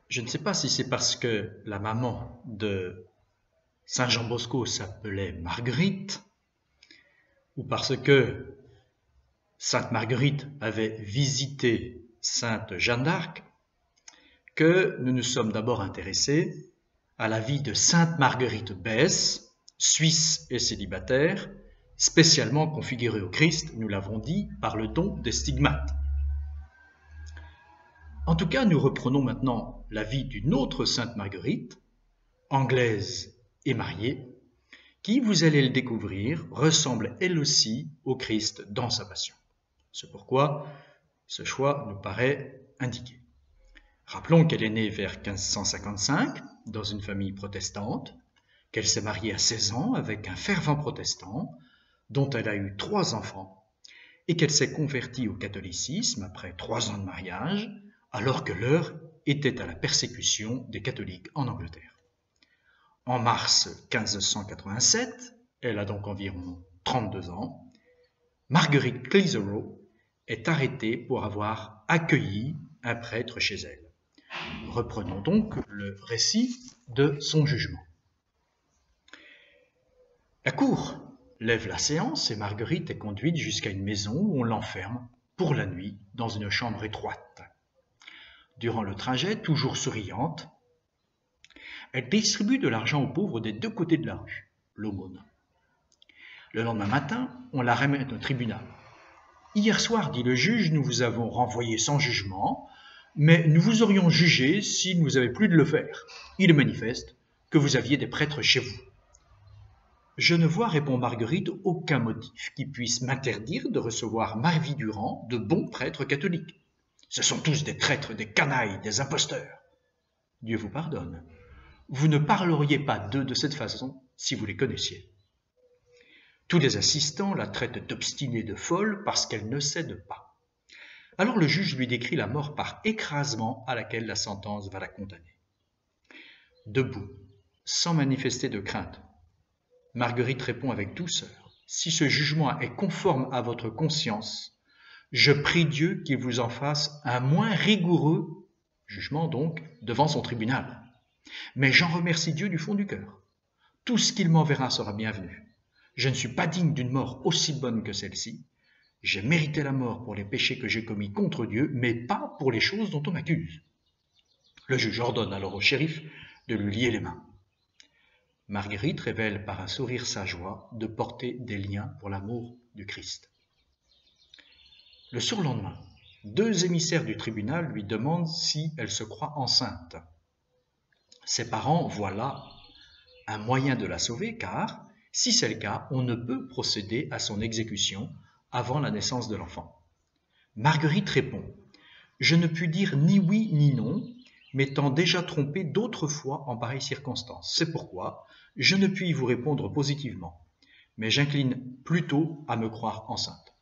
Je ne sais pas si c'est parce que la maman de Saint Jean Bosco s'appelait Marguerite, ou parce que Sainte Marguerite avait visité Sainte Jeanne d'Arc, que nous nous sommes d'abord intéressés à la vie de Sainte Marguerite Besse, suisse et célibataire, spécialement configurée au Christ, nous l'avons dit, par le don des stigmates. En tout cas, nous reprenons maintenant la vie d'une autre Sainte Marguerite, anglaise et mariée, qui, vous allez le découvrir, ressemble elle aussi au Christ dans sa passion. C'est pourquoi ce choix nous paraît indiqué. Rappelons qu'elle est née vers 1555 dans une famille protestante, qu'elle s'est mariée à 16 ans avec un fervent protestant dont elle a eu 3 enfants et qu'elle s'est convertie au catholicisme après 3 ans de mariage alors que l'heure était à la persécution des catholiques en Angleterre. En mars 1587, elle a donc environ 32 ans, Marguerite Clitheroe est arrêtée pour avoir accueilli un prêtre chez elle. Reprenons donc le récit de son jugement. La cour lève la séance et Marguerite est conduite jusqu'à une maison où on l'enferme pour la nuit dans une chambre étroite. Durant le trajet, toujours souriante, elle distribue de l'argent aux pauvres des 2 côtés de la rue, l'aumône. Le lendemain matin, on la ramène au tribunal. « Hier soir, dit le juge, nous vous avons renvoyé sans jugement, mais nous vous aurions jugé si nous avez plus de le faire. Il est manifeste que vous aviez des prêtres chez vous. » « Je ne vois, répond Marguerite, aucun motif qui puisse m'interdire de recevoir ma vie durant de bons prêtres catholiques. Ce sont tous des traîtres, des canailles, des imposteurs. Dieu vous pardonne. Vous ne parleriez pas d'eux de cette façon si vous les connaissiez. Tous les assistants la traitent d'obstinée, de folle, parce qu'elle ne cède pas. Alors le juge lui décrit la mort par écrasement à laquelle la sentence va la condamner. Debout, sans manifester de crainte, Marguerite répond avec douceur. « Si ce jugement est conforme à votre conscience, je prie Dieu qu'il vous en fasse un moins rigoureux jugement donc devant son tribunal. Mais j'en remercie Dieu du fond du cœur. Tout ce qu'il m'enverra sera bienvenu. Je ne suis pas digne d'une mort aussi bonne que celle-ci. J'ai mérité la mort pour les péchés que j'ai commis contre Dieu, mais pas pour les choses dont on m'accuse. » Le juge ordonne alors au shérif de lui lier les mains. Marguerite révèle par un sourire sa joie de porter des liens pour l'amour du Christ. Le surlendemain, 2 émissaires du tribunal lui demandent si elle se croit enceinte. Ses parents voient là un moyen de la sauver car, si c'est le cas, on ne peut procéder à son exécution avant la naissance de l'enfant. Marguerite répond « Je ne puis dire ni oui ni non, m'étant déjà trompée d'autres fois en pareille circonstance. C'est pourquoi je ne puis vous répondre positivement, mais j'incline plutôt à me croire enceinte. »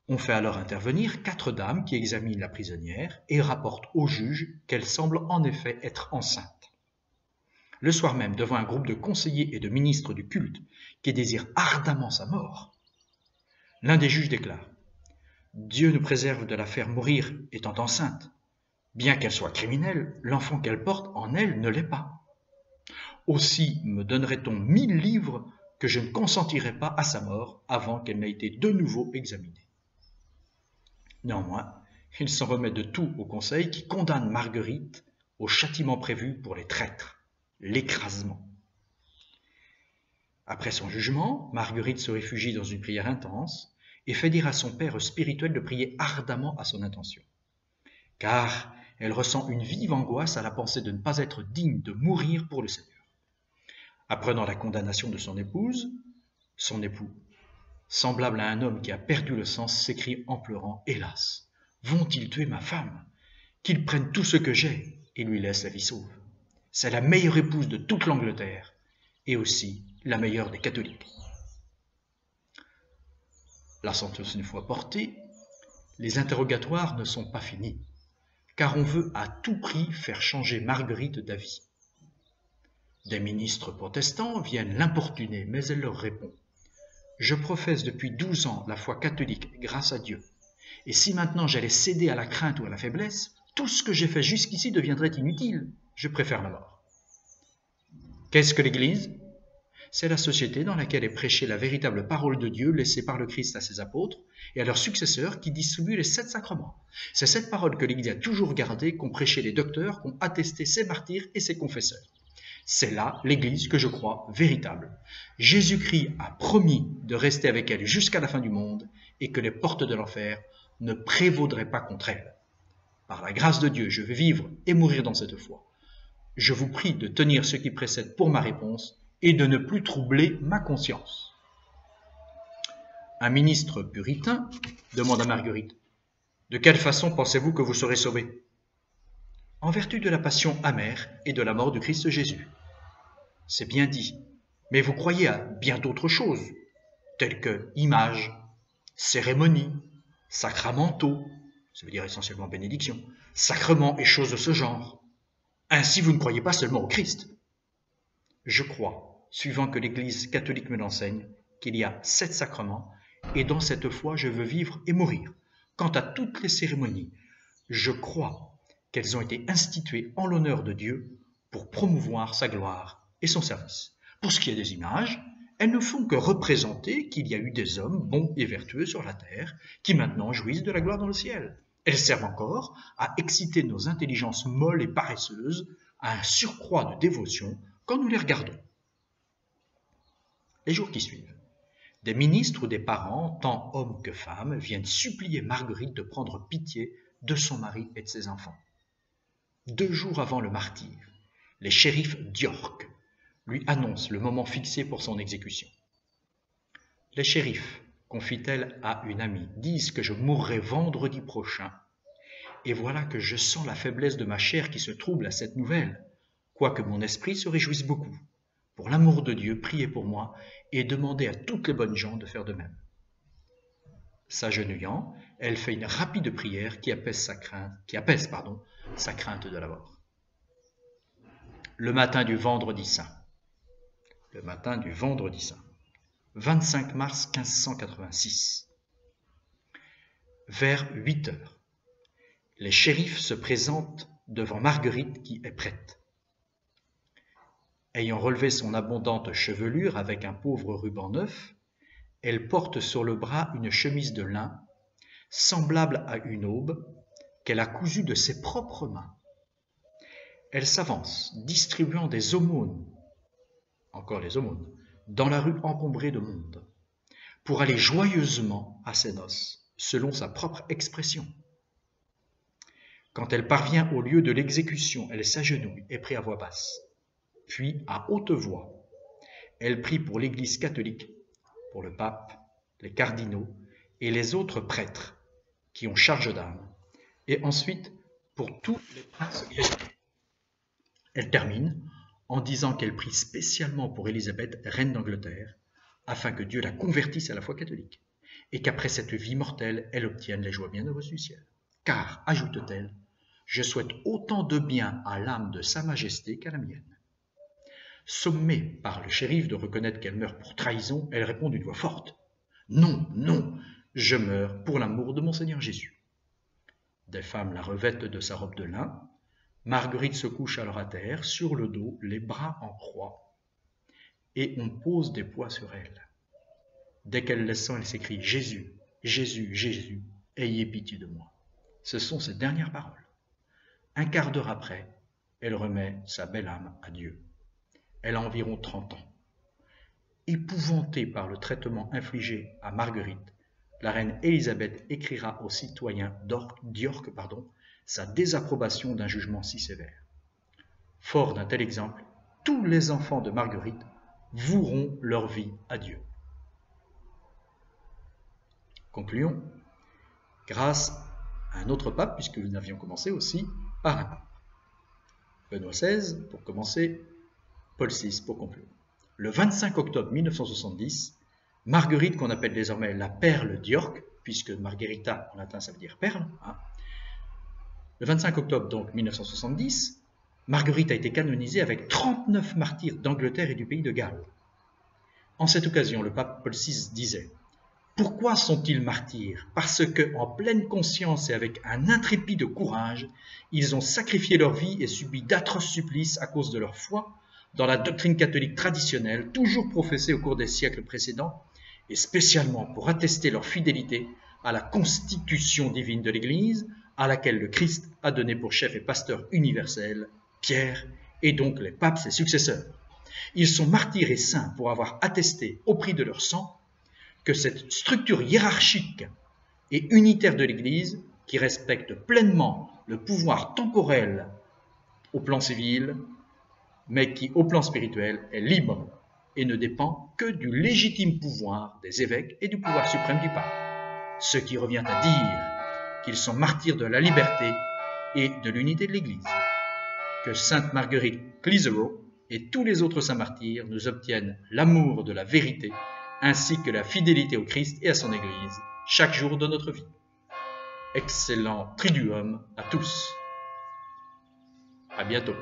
On fait alors intervenir 4 dames qui examinent la prisonnière et rapportent au juge qu'elle semble en effet être enceinte. Le soir même, devant un groupe de conseillers et de ministres du culte qui désirent ardemment sa mort, l'un des juges déclare « Dieu nous préserve de la faire mourir étant enceinte. Bien qu'elle soit criminelle, l'enfant qu'elle porte en elle ne l'est pas. Aussi me donnerait-on 1000 livres que je ne consentirais pas à sa mort avant qu'elle n'ait été de nouveau examinée. » Néanmoins, il s'en remet de tout au conseil qui condamne Marguerite au châtiment prévu pour les traîtres, l'écrasement. Après son jugement, Marguerite se réfugie dans une prière intense et fait dire à son père spirituel de prier ardemment à son intention. Car elle ressent une vive angoisse à la pensée de ne pas être digne de mourir pour le Seigneur. Apprenant la condamnation de son épouse, son époux, semblable à un homme qui a perdu le sens, s'écrie en pleurant « Hélas, vont-ils tuer ma femme? Qu'ils prennent tout ce que j'ai et lui laissent la vie sauve. C'est la meilleure épouse de toute l'Angleterre et aussi la meilleure des catholiques. » La sentence une fois portée, les interrogatoires ne sont pas finis, car on veut à tout prix faire changer Marguerite d'avis. Des ministres protestants viennent l'importuner, mais elle leur répond « Je professe depuis 12 ans la foi catholique grâce à Dieu, et si maintenant j'allais céder à la crainte ou à la faiblesse, Tout ce que j'ai fait jusqu'ici deviendrait inutile. Je préfère la mort. Qu'est-ce que l'Église? C'est la société dans laquelle est prêchée la véritable parole de Dieu laissée par le Christ à ses apôtres et à leurs successeurs qui distribuent les 7 sacrements. C'est cette parole que l'Église a toujours gardée, qu'ont prêché les docteurs, qu'ont attesté ses martyrs et ses confesseurs. C'est là l'Église que je crois véritable. Jésus-Christ a promis de rester avec elle jusqu'à la fin du monde et que les portes de l'enfer ne prévaudraient pas contre elle. Par la grâce de Dieu, je veux vivre et mourir dans cette foi. Je vous prie de tenir ce qui précède pour ma réponse et de ne plus troubler ma conscience. Un ministre puritain demande à Marguerite, « De quelle façon pensez-vous que vous serez sauvée ?» En vertu de la passion amère et de la mort du Christ Jésus. C'est bien dit, mais vous croyez à bien d'autres choses, telles que images, cérémonies, sacramentaux, ça veut dire essentiellement bénédiction, sacrements et choses de ce genre. Ainsi, vous ne croyez pas seulement au Christ. Je crois, suivant que l'Église catholique me l'enseigne, qu'il y a 7 sacrements, et dans cette foi, je veux vivre et mourir. Quant à toutes les cérémonies, je crois qu'elles ont été instituées en l'honneur de Dieu pour promouvoir sa gloire et son service. Pour ce qui est des images, elles ne font que représenter qu'il y a eu des hommes bons et vertueux sur la terre qui maintenant jouissent de la gloire dans le ciel. Elles servent encore à exciter nos intelligences molles et paresseuses à un surcroît de dévotion quand nous les regardons. Les jours qui suivent, des ministres ou des parents, tant hommes que femmes, viennent supplier Marguerite de prendre pitié de son mari et de ses enfants. 2 jours avant le martyre, les shérifs d'York lui annoncent le moment fixé pour son exécution. Les shérifs, confie-t-elle à une amie, disent que je mourrai vendredi prochain, et voilà que je sens la faiblesse de ma chair qui se trouble à cette nouvelle, quoique mon esprit se réjouisse beaucoup. Pour l'amour de Dieu, priez pour moi et demandez à toutes les bonnes gens de faire de même. S'agenouillant, elle fait une rapide prière qui apaise sa crainte de la mort. Le matin du vendredi saint. 25 mars 1586. Vers 8 heures, les shérifs se présentent devant Marguerite qui est prête. Ayant relevé son abondante chevelure avec un pauvre ruban neuf, elle porte sur le bras une chemise de lin, semblable à une aube, qu'elle a cousue de ses propres mains. Elle s'avance, distribuant des aumônes, encore les aumônes, dans la rue encombrée de monde, pour aller joyeusement à ses noces, selon sa propre expression. Quand elle parvient au lieu de l'exécution, elle s'agenouille et prie à voix basse. Puis, à haute voix, elle prie pour l'Église catholique, pour le pape, les cardinaux et les autres prêtres qui ont charge d'âme, et ensuite pour tous les princes chrétiens. Elle termine en disant qu'elle prie spécialement pour Élisabeth, reine d'Angleterre, afin que Dieu la convertisse à la foi catholique, et qu'après cette vie mortelle, elle obtienne les joies bienheureuses du ciel. Car, ajoute-t-elle, je souhaite autant de bien à l'âme de Sa Majesté qu'à la mienne. Sommée par le shérif de reconnaître qu'elle meurt pour trahison, elle répond d'une voix forte. Non, non, je meurs pour l'amour de mon Seigneur Jésus. Des femmes la revêtent de sa robe de lin. Marguerite se couche alors à terre, sur le dos, les bras en croix, et on pose des poids sur elle. Dès qu'elle les sent, elle s'écrie « Jésus, Jésus, Jésus, ayez pitié de moi ». Ce sont ses dernières paroles. Un quart d'heure après, elle remet sa belle âme à Dieu. Elle a environ 30 ans. Épouvantée par le traitement infligé à Marguerite, la reine Élisabeth écrira aux citoyens d'York sa désapprobation d'un jugement si sévère. Fort d'un tel exemple, tous les enfants de Marguerite voueront leur vie à Dieu. Concluons, grâce à un autre pape, puisque nous avions commencé aussi par un pape. Benoît XVI, pour commencer, Paul VI, pour conclure. Le 25 octobre 1970, Marguerite, qu'on appelle désormais la perle d'York, puisque Margherita en latin ça veut dire perle, le 25 octobre donc 1970, Marguerite a été canonisée avec 39 martyrs d'Angleterre et du pays de Galles. En cette occasion, le pape Paul VI disait « Pourquoi sont-ils martyrs? Parce que, en pleine conscience et avec un intrépide courage, ils ont sacrifié leur vie et subi d'atroces supplices à cause de leur foi dans la doctrine catholique traditionnelle, toujours professée au cours des siècles précédents, et spécialement pour attester leur fidélité à la constitution divine de l'Église, à laquelle le Christ a donné pour chef et pasteur universel Pierre, et donc les papes ses successeurs. Ils sont martyrs et saints pour avoir attesté au prix de leur sang que cette structure hiérarchique et unitaire de l'Église, qui respecte pleinement le pouvoir temporel au plan civil, mais qui, au plan spirituel, est libre et ne dépend que du légitime pouvoir des évêques et du pouvoir suprême du pape. Ce qui revient à dire qu'ils sont martyrs de la liberté et de l'unité de l'Église. Que Sainte Marguerite Clitheroe et tous les autres saints martyrs nous obtiennent l'amour de la vérité ainsi que la fidélité au Christ et à son Église, chaque jour de notre vie. Excellent Triduum à tous. À bientôt.